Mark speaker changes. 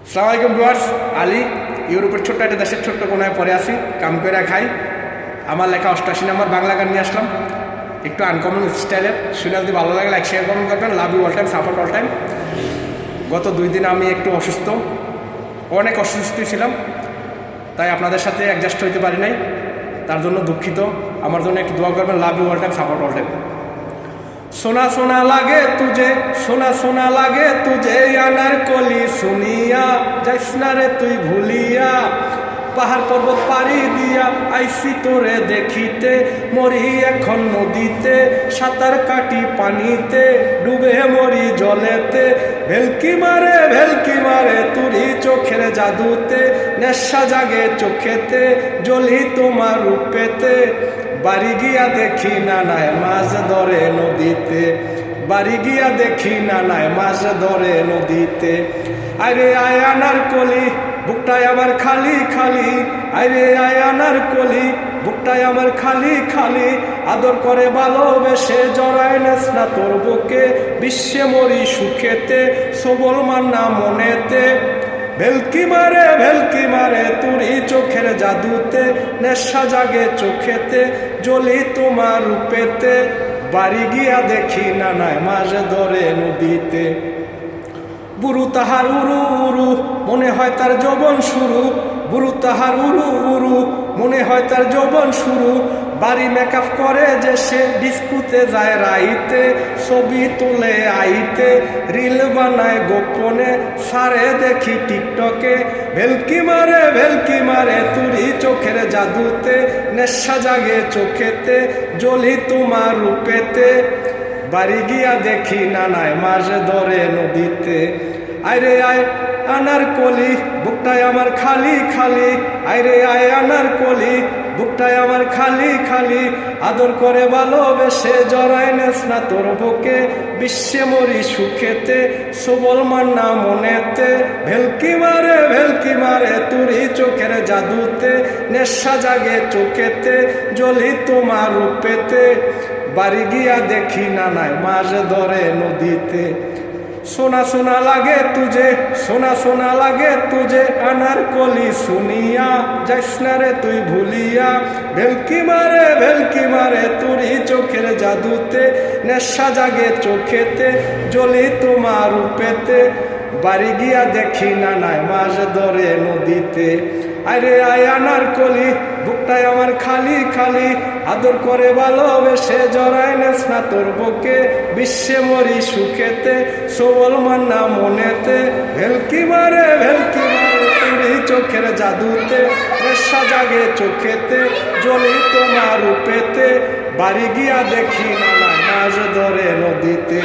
Speaker 1: আসসালামু আলাইকুম ভিউয়ার্স, আলী ইউরোপের ছোট্ট একটা দেশের ছোট্ট কোনায় পরে আসি, কাম করে খাই। আমার লেখা 88 নম্বর বাংলা গান নিয়ে আসলাম, একটু আনকমন স্টাইলের। শুনে যদি ভালো লাগে লাইক শেয়ার কমেন্ট করবেন। Love you all time, support all time. গত 2 দিন আমি একটু অসুস্থ, অনেক অসুস্থ ছিলাম, তাই আপনাদের সাথে অ্যাডজাস্ট হইতে পারি নাই, তার জন্য দুঃখিত। আমার জন্য একটু দোয়া করবেন। Love you all time, support all time. সোনা সোনা লাগে তুঝে, সোনা সোনা লাগে তুঝে, আনার কলি শুনিয়া যাইস না রে তুই ভুলিয়া। পাহাড় পর্বত পাড়ি দিয়া আইসি তোরে দেখিতে, মরি এখন নদীতে, সাঁতার কাটি পানিতে, ডুবে মরি জলেতে। ভেলকি মারে তুরি চোখের জাদুতে, নেশা জাগে চোখেতে, জ্বলি তোমার রূপেতে। বাড়ি গিয়া দেখি নানায় মাছ ধরে নদীতে, বাড়ি গিয়া দেখি নানায় মাছ ধরে নদীতে। আরে আয় আনার কলি, বুকটায় আমার খালি খালি, আরে আয় আনার কলি, বুকটায় আমার খালি খালি। আদর করে ভালোবেসে জড়ায় নেস না তোর বুকে, বিশ্বে মরি সুখেতে, সবল মান্না মনেতে। ভেলকি মারে তুরি চোখের জাদুতে, নেশা জাগে চোখেতে, জ্বলি তোমার রূপেতে। বাড়ি গিয়া দেখি নানায় মাছ ধরে নদীতে। বুড়ু তাহার উরু উরু, মনে হয় তার যৌবন শুরু, বুড়ু তাহার উরু উরু, মনে হয় তার যৌবন শুরু। বাড়ি মেকআপ করে যে সে, ডিস্কুতে যায় রাইতে, ছবি তুলে আইতে, রিল বানায় গোপনে, সারে দেখি টিকটকে। ভেলকি মারে তুরি চোখের জাদুতে, নেশা জাগে চোখেতে, জ্বলি তোমার রূপেতে। বাড়ি গিয়া দেখি নানায় মাছ ধরে নদীতে। আরে আয় আনার কলি, বুকটায় আমার খালি খালি, আরে আয় আনার কলি, বুকটায় আমার খালি খালি। আদর করে ভালোবেসে জড়ায় নেস না তোর বুকে, বিশ্বে মরি সুখেতে, সবল মান্না মনেতে। ভেলকি মারে তুরি চোখের জাদুতে, নেশা জাগে চোখেতে, জ্বলি তোমার রূপেতে। বাড়ি গিয়া দেখি নানায় মাছ ধরে নদীতে। সোনা সোনা লাগে তুঝে, সোনা সোনা লাগে তুঝে, আনার কলি শুনিয়া যাইস না রে তুই ভুলিয়া। ভেলকি মারে তুরি চোখের জাদুতে, নেশা জাগে চোখেতে, জ্বলি তোমার রূপেতে। বাড়ি গিয়া দেখি নানায় মাছ ধরে নদীতে। আরে আয় আনার কলি, বুকটায় আমার খালি খালি, আদর করে ভালোবেসে জড়ায় নেস না তোর বুকে, বিশ্বে মরি সুখেতে, সবল মান্না মনেতে। ভেলকি মারে তুরি চোখের জাদুতে, নেশা জাগে চোখেতে, জ্বলি তোমার রূপেতে। বাড়ি গিয়া দেখি নানায় মাছ ধরে নদীতে।